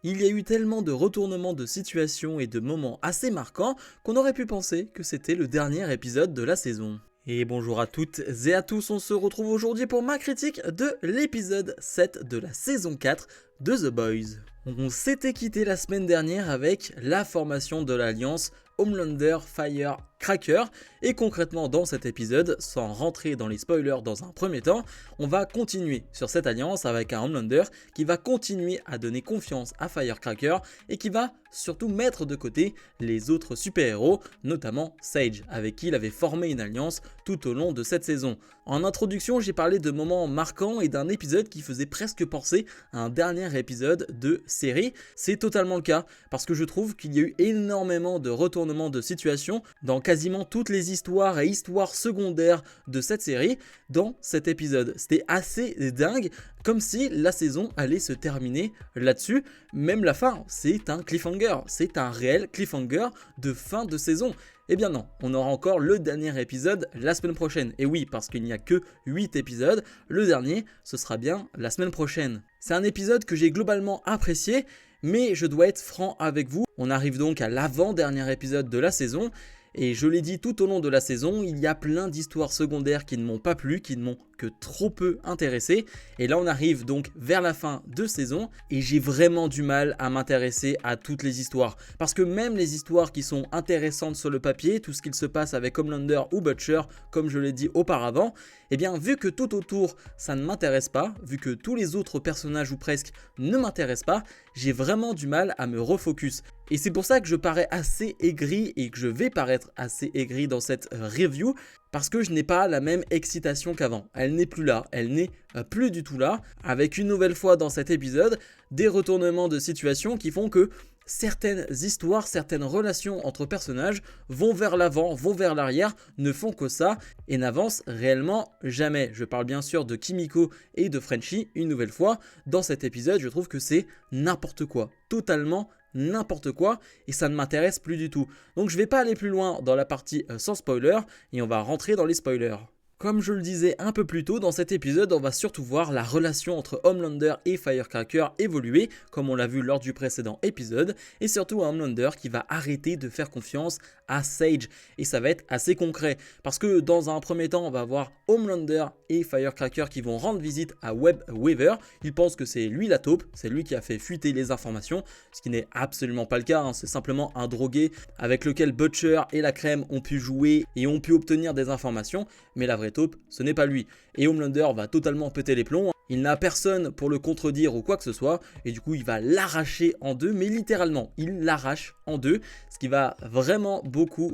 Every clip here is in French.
Il y a eu tellement de retournements de situation et de moments assez marquants qu'on aurait pu penser que c'était le dernier épisode de la saison. Et bonjour à toutes et à tous, on se retrouve aujourd'hui pour ma critique de l'épisode 7 de la saison 4 de The Boys. On s'était quitté la semaine dernière avec la formation de l'alliance Homelander Firecracker et concrètement dans cet épisode, sans rentrer dans les spoilers dans un premier temps, on va continuer sur cette alliance avec un Homelander qui va continuer à donner confiance à Firecracker et qui va surtout mettre de côté les autres super-héros, notamment Sage, avec qui il avait formé une alliance tout au long de cette saison. En introduction, j'ai parlé de moments marquants et d'un épisode qui faisait presque penser à un dernier épisode de série. C'est totalement le cas, parce que je trouve qu'il y a eu énormément de retournements de situation dans quasiment toutes les histoires et histoires secondaires de cette série dans cet épisode. C'était assez dingue, comme si la saison allait se terminer là-dessus. Même la fin, c'est un cliffhanger, c'est un réel cliffhanger de fin de saison. Eh bien non, on aura encore le dernier épisode la semaine prochaine. Et oui, parce qu'il n'y a que 8 épisodes, le dernier, ce sera bien la semaine prochaine. C'est un épisode que j'ai globalement apprécié, mais je dois être franc avec vous. On arrive donc à l'avant-dernier épisode de la saison. Et je l'ai dit tout au long de la saison, il y a plein d'histoires secondaires qui ne m'ont pas plu, qui ne m'ont que trop peu intéressé. Et là on arrive donc vers la fin de saison et j'ai vraiment du mal à m'intéresser à toutes les histoires. Parce que même les histoires qui sont intéressantes sur le papier, tout ce qu'il se passe avec Homelander ou Butcher, comme je l'ai dit auparavant, eh bien vu que tout autour ça ne m'intéresse pas, vu que tous les autres personnages ou presque ne m'intéressent pas, j'ai vraiment du mal à me refocus. Et c'est pour ça que je parais assez aigri et que je vais paraître assez aigri dans cette review parce que je n'ai pas la même excitation qu'avant. Elle n'est plus là, elle n'est plus du tout là, avec une nouvelle fois dans cet épisode des retournements de situation qui font que certaines histoires, certaines relations entre personnages vont vers l'avant, vont vers l'arrière, ne font que ça et n'avancent réellement jamais. Je parle bien sûr de Kimiko et de Frenchie une nouvelle fois. Dans cet épisode, je trouve que c'est n'importe quoi, totalement n'importe quoi et ça ne m'intéresse plus du tout. Donc je vais pas aller plus loin dans la partie sans spoiler et on va rentrer dans les spoilers. Comme je le disais un peu plus tôt, dans cet épisode, on va surtout voir la relation entre Homelander et Firecracker évoluer, comme on l'a vu lors du précédent épisode, et surtout un Homelander qui va arrêter de faire confiance à Sage. Et ça va être assez concret, parce que dans un premier temps, on va voir Homelander et Firecracker qui vont rendre visite à Web Weaver. Ils pensent que c'est lui la taupe, c'est lui qui a fait fuiter les informations, ce qui n'est absolument pas le cas, hein. C'est simplement un drogué avec lequel Butcher et la crème ont pu jouer et ont pu obtenir des informations, mais la vraie taupe, ce n'est pas lui. Et Homelander va totalement péter les plombs. Il n'a personne pour le contredire ou quoi que ce soit. Et du coup, il va l'arracher en deux. Mais littéralement, il l'arrache en deux. Ce qui va vraiment beaucoup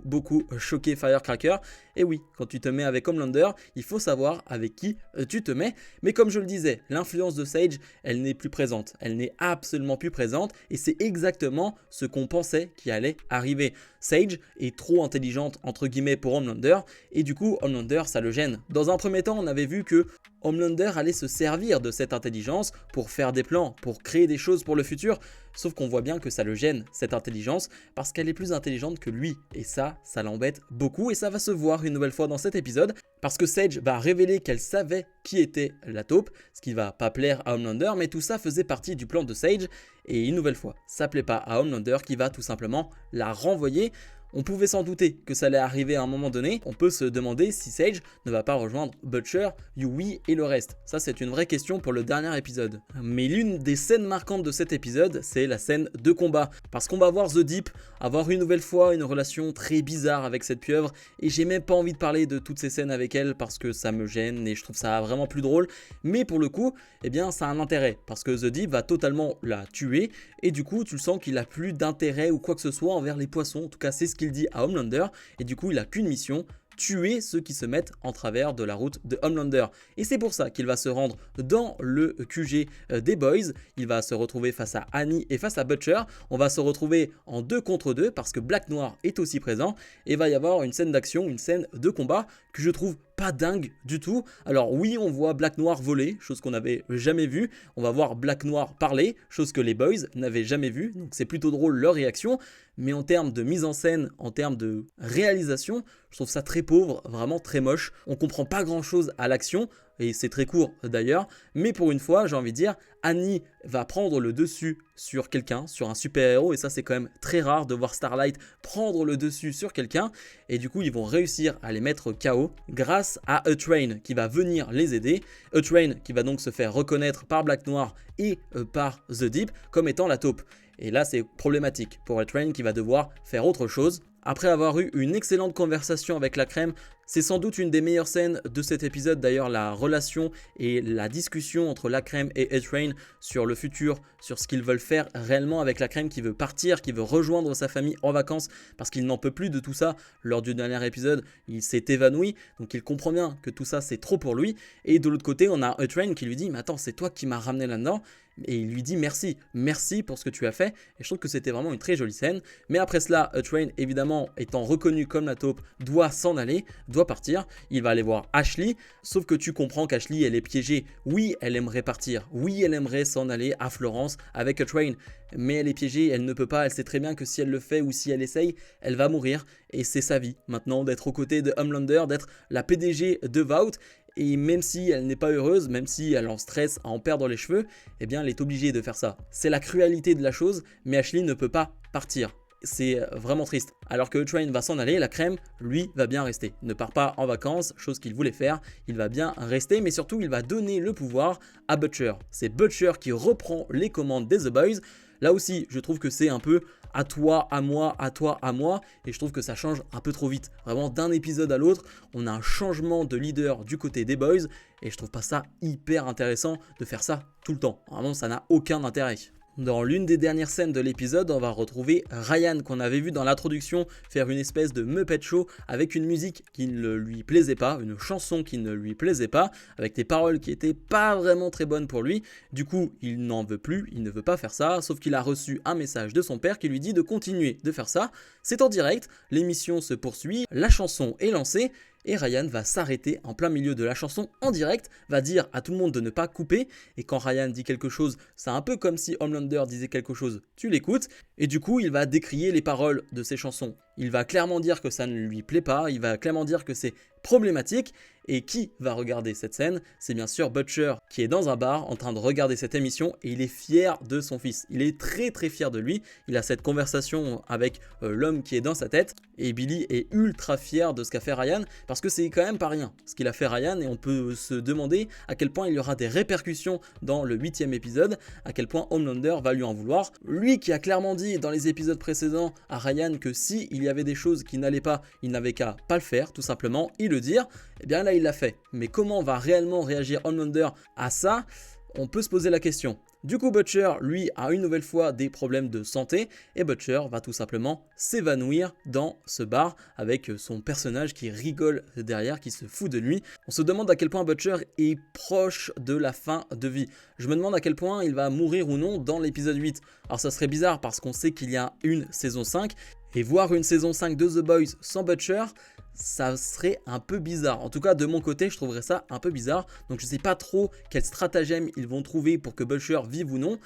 choquer Firecracker. Et oui, quand tu te mets avec Homelander, il faut savoir avec qui tu te mets. Mais comme je le disais, l'influence de Sage, elle n'est plus présente. Elle n'est absolument plus présente. Et c'est exactement ce qu'on pensait qui allait arriver. Sage est trop intelligente entre guillemets pour Homelander. Et du coup, Homelander, ça le gêne. Dans un premier temps, on avait vu que Homelander allait se servir de cette intelligence pour faire des plans, pour créer des choses pour le futur. Sauf qu'on voit bien que ça le gêne, cette intelligence, parce qu'elle est plus intelligente que lui. Et ça l'embête beaucoup et ça va se voir une nouvelle fois dans cet épisode. Parce que Sage va révéler qu'elle savait qui était la taupe, ce qui va pas plaire à Homelander, mais tout ça faisait partie du plan de Sage. Et une nouvelle fois, ça plaît pas à Homelander qui va tout simplement la renvoyer. On pouvait s'en douter que ça allait arriver à un moment donné. On peut se demander si Sage ne va pas rejoindre Butcher, Yui et le reste. Ça, c'est une vraie question pour le dernier épisode. Mais l'une des scènes marquantes de cet épisode, c'est la scène de combat. Parce qu'on va voir The Deep avoir une nouvelle fois une relation très bizarre avec cette pieuvre. Et j'ai même pas envie de parler de toutes ces scènes avec elle parce que ça me gêne et je trouve ça vraiment plus drôle. Mais pour le coup, eh bien, ça a un intérêt. Parce que The Deep va totalement la tuer. Et du coup, tu le sens qu'il a plus d'intérêt ou quoi que ce soit envers les poissons. En tout cas, c'est ce qu'il dit à Homelander. Et du coup, il a qu'une mission, tuer ceux qui se mettent en travers de la route de Homelander. Et c'est pour ça qu'il va se rendre dans le QG des Boys. Il va se retrouver face à Annie et face à Butcher. On va se retrouver en 2 contre 2 parce que Black Noir est aussi présent. Et il va y avoir une scène d'action, une scène de combat que je trouve pas dingue du tout. Alors oui, on voit Black Noir voler, chose qu'on n'avait jamais vue. On va voir Black Noir parler, chose que les Boys n'avaient jamais vue. Donc c'est plutôt drôle leur réaction. Mais en termes de mise en scène, en termes de réalisation, je trouve ça très pauvre, vraiment très moche. On comprend pas grand chose à l'action. et c'est très court d'ailleurs, mais pour une fois, j'ai envie de dire, Annie va prendre le dessus sur quelqu'un, sur un super-héros, et ça c'est quand même très rare de voir Starlight prendre le dessus sur quelqu'un, et du coup ils vont réussir à les mettre KO grâce à A-Train qui va venir les aider, A-Train qui va donc se faire reconnaître par Black Noir et par The Deep comme étant la taupe. Et là c'est problématique pour A-Train qui va devoir faire autre chose. Après avoir eu une excellente conversation avec la crème, c'est sans doute une des meilleures scènes de cet épisode, d'ailleurs la relation et la discussion entre la crème et A-Train sur le futur, sur ce qu'ils veulent faire réellement avec la crème qui veut partir, qui veut rejoindre sa famille en vacances parce qu'il n'en peut plus de tout ça. Lors du dernier épisode, il s'est évanoui, donc il comprend bien que tout ça c'est trop pour lui. Et de l'autre côté, on a A-Train qui lui dit « mais attends, c'est toi qui m'as ramené là-dedans ». Et il lui dit merci pour ce que tu as fait. Et je trouve que c'était vraiment une très jolie scène. Mais après cela, A-Train, évidemment, étant reconnu comme la taupe, doit s'en aller, doit partir. Il va aller voir Ashley. Sauf que tu comprends qu'Ashley, elle est piégée. Oui, elle aimerait partir. Oui, elle aimerait s'en aller à Florence avec A-Train. Mais elle est piégée, elle ne peut pas. Elle sait très bien que si elle le fait ou si elle essaye, elle va mourir. Et c'est sa vie maintenant d'être aux côtés de Homelander, d'être la PDG de Vought. Et même si elle n'est pas heureuse, même si elle en stresse à en perdre les cheveux, eh bien elle est obligée de faire ça. C'est la crualité de la chose, mais Ashley ne peut pas partir. C'est vraiment triste. Alors que A-Train va s'en aller, la crème, lui, va bien rester. Ne part pas en vacances, chose qu'il voulait faire. Il va bien rester, mais surtout, il va donner le pouvoir à Butcher. C'est Butcher qui reprend les commandes des The Boys. Là aussi, je trouve que c'est un peu à toi, à moi, à toi, à moi. Et je trouve que ça change un peu trop vite. Vraiment, d'un épisode à l'autre, on a un changement de leader du côté des Boys. Et je trouve pas ça hyper intéressant de faire ça tout le temps. Vraiment, ça n'a aucun intérêt. Dans l'une des dernières scènes de l'épisode, on va retrouver Ryan qu'on avait vu dans l'introduction faire une espèce de Muppet Show avec une musique qui ne lui plaisait pas, une chanson qui ne lui plaisait pas, avec des paroles qui n'étaient pas vraiment très bonnes pour lui. Du coup, il n'en veut plus, il ne veut pas faire ça, sauf qu'il a reçu un message de son père qui lui dit de continuer de faire ça. C'est en direct, l'émission se poursuit, la chanson est lancée. Et Ryan va s'arrêter en plein milieu de la chanson en direct, va dire à tout le monde de ne pas couper. Et quand Ryan dit quelque chose, c'est un peu comme si Homelander disait quelque chose, tu l'écoutes. Et du coup, il va décrier les paroles de ses chansons. Il va clairement dire que ça ne lui plaît pas, il va clairement dire que c'est problématique. Et qui va regarder cette scène? C'est bien sûr Butcher qui est dans un bar en train de regarder cette émission et il est fier de son fils. Il est très très fier de lui. Il a cette conversation avec l'homme qui est dans sa tête et Billy est ultra fier de ce qu'a fait Ryan parce que c'est quand même pas rien ce qu'il a fait Ryan et on peut se demander à quel point il y aura des répercussions dans le 8e épisode, à quel point Homelander va lui en vouloir. Lui qui a clairement dit dans les épisodes précédents à Ryan que si il y avait des choses qui n'allaient pas, il n'avait qu'à pas le faire tout simplement, et le dire. Et bien là il l'a fait. Mais comment va réellement réagir Homelander à ça? On peut se poser la question. Du coup Butcher lui a une nouvelle fois des problèmes de santé et Butcher va tout simplement s'évanouir dans ce bar avec son personnage qui rigole derrière, qui se fout de lui. On se demande à quel point Butcher est proche de la fin de vie. Je me demande à quel point il va mourir ou non dans l'épisode 8. Alors ça serait bizarre parce qu'on sait qu'il y a une saison 5 et voir une saison 5 de The Boys sans Butcher, ça serait un peu bizarre. En tout cas, de mon côté, je trouverais ça un peu bizarre. Donc, je ne sais pas trop quel stratagème ils vont trouver pour que Butcher vive ou non.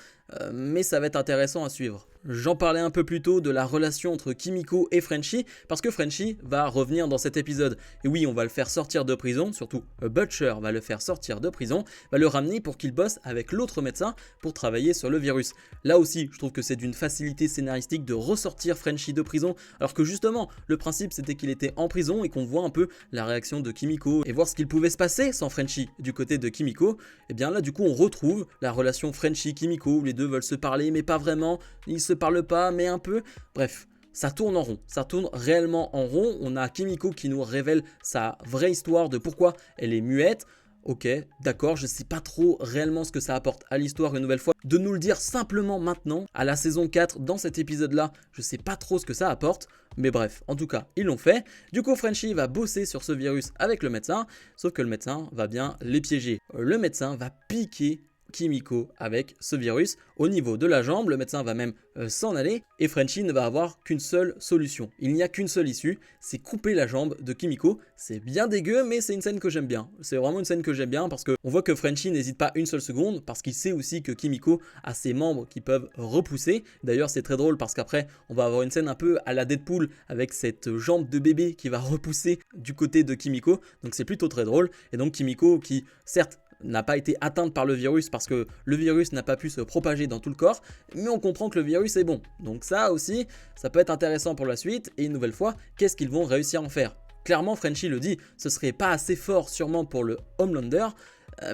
Mais ça va être intéressant à suivre. J'en parlais un peu plus tôt de la relation entre Kimiko et Frenchie, parce que Frenchie va revenir dans cet épisode. Et oui, on va le faire sortir de prison, surtout Butcher va le faire sortir de prison, va le ramener pour qu'il bosse avec l'autre médecin pour travailler sur le virus. Là aussi, je trouve que c'est d'une facilité scénaristique de ressortir Frenchie de prison, alors que justement, le principe c'était qu'il était en prison et qu'on voit un peu la réaction de Kimiko et voir ce qu'il pouvait se passer sans Frenchie du côté de Kimiko. Et bien là, du coup, on retrouve la relation Frenchie-Kimiko où les deux veulent se parler, mais pas vraiment. Ils se parlent pas, mais un peu. Bref, ça tourne en rond. Ça tourne réellement en rond. On a Kimiko qui nous révèle sa vraie histoire de pourquoi elle est muette. Ok, d'accord, je sais pas trop réellement ce que ça apporte à l'histoire une nouvelle fois. De nous le dire simplement maintenant, à la saison 4, dans cet épisode-là, je sais pas trop ce que ça apporte. Mais bref, en tout cas, ils l'ont fait. Du coup, Frenchie va bosser sur ce virus avec le médecin, sauf que le médecin va bien les piéger. Le médecin va piquer Kimiko avec ce virus au niveau de la jambe. Le médecin va même s'en aller et Frenchie ne va avoir qu'une seule solution. Il n'y a qu'une seule issue, c'est couper la jambe de Kimiko. C'est bien dégueu, mais c'est une scène que j'aime bien. C'est vraiment une scène que j'aime bien parce qu'on voit que Frenchie n'hésite pas une seule seconde parce qu'il sait aussi que Kimiko a ses membres qui peuvent repousser. D'ailleurs, c'est très drôle parce qu'après, on va avoir une scène un peu à la Deadpool avec cette jambe de bébé qui va repousser du côté de Kimiko. Donc c'est plutôt très drôle. Et donc Kimiko qui, certes, n'a pas été atteinte par le virus parce que le virus n'a pas pu se propager dans tout le corps, mais on comprend que le virus est bon. Donc ça aussi, ça peut être intéressant pour la suite. Et une nouvelle fois, qu'est-ce qu'ils vont réussir à en faire? Clairement, Frenchie le dit, ce serait pas assez fort sûrement pour le Homelander,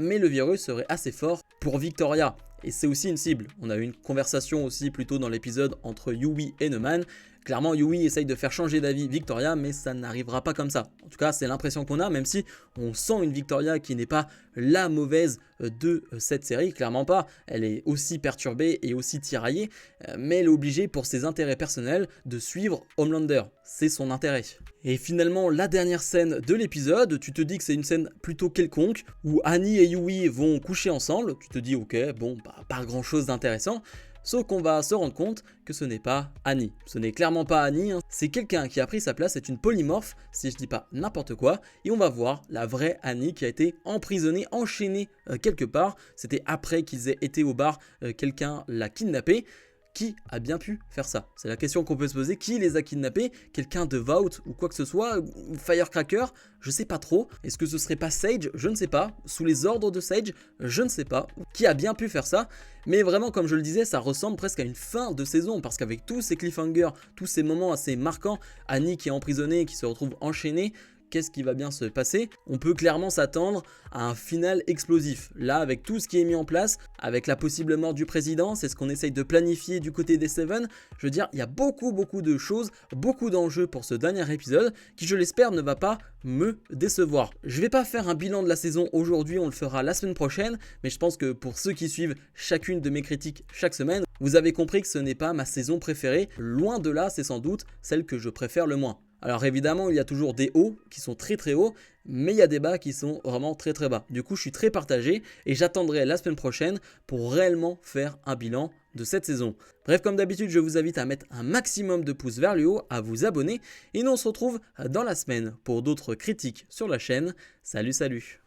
mais le virus serait assez fort pour Victoria. Et c'est aussi une cible. On a eu une conversation aussi plutôt dans l'épisode entre Yui et Neumann. Clairement, Yui essaye de faire changer d'avis Victoria, mais ça n'arrivera pas comme ça. En tout cas, c'est l'impression qu'on a, même si on sent une Victoria qui n'est pas la mauvaise de cette série, clairement pas. Elle est aussi perturbée et aussi tiraillée, mais elle est obligée pour ses intérêts personnels de suivre Homelander. C'est son intérêt. Et finalement, la dernière scène de l'épisode, tu te dis que c'est une scène plutôt quelconque, où Annie et Yui vont coucher ensemble. Tu te dis, ok, bon, pas grand chose d'intéressant. Sauf qu'on va se rendre compte que ce n'est pas Annie. Ce n'est clairement pas Annie, hein. C'est quelqu'un qui a pris sa place, c'est une polymorphe, si je dis pas n'importe quoi. Et on va voir la vraie Annie qui a été emprisonnée, enchaînée quelque part. C'était après qu'ils aient été au bar, quelqu'un l'a kidnappée. Qui a bien pu faire ça? C'est la question qu'on peut se poser. Qui les a kidnappés? Quelqu'un de Vought ou quoi que ce soit? Firecracker? Je sais pas trop. Est-ce que ce serait pas Sage? Je ne sais pas. Sous les ordres de Sage? Je ne sais pas. Qui a bien pu faire ça? Mais vraiment, comme je le disais, ça ressemble presque à une fin de saison parce qu'avec tous ces cliffhangers, tous ces moments assez marquants, Annie qui est emprisonnée, qui se retrouve enchaînée, qu'est-ce qui va bien se passer? On peut clairement s'attendre à un final explosif. Là, avec tout ce qui est mis en place, avec la possible mort du président, c'est ce qu'on essaye de planifier du côté des Seven. Je veux dire, il y a beaucoup de choses, beaucoup d'enjeux pour ce dernier épisode qui, je l'espère, ne va pas me décevoir. Je vais pas faire un bilan de la saison aujourd'hui, on le fera la semaine prochaine, mais je pense que pour ceux qui suivent chacune de mes critiques chaque semaine, vous avez compris que ce n'est pas ma saison préférée. Loin de là, c'est sans doute celle que je préfère le moins. Alors évidemment, il y a toujours des hauts qui sont très hauts, mais il y a des bas qui sont vraiment très bas. Du coup, je suis très partagé et j'attendrai la semaine prochaine pour réellement faire un bilan de cette saison. Bref, comme d'habitude, je vous invite à mettre un maximum de pouces vers le haut, à vous abonner et nous on se retrouve dans la semaine pour d'autres critiques sur la chaîne. Salut!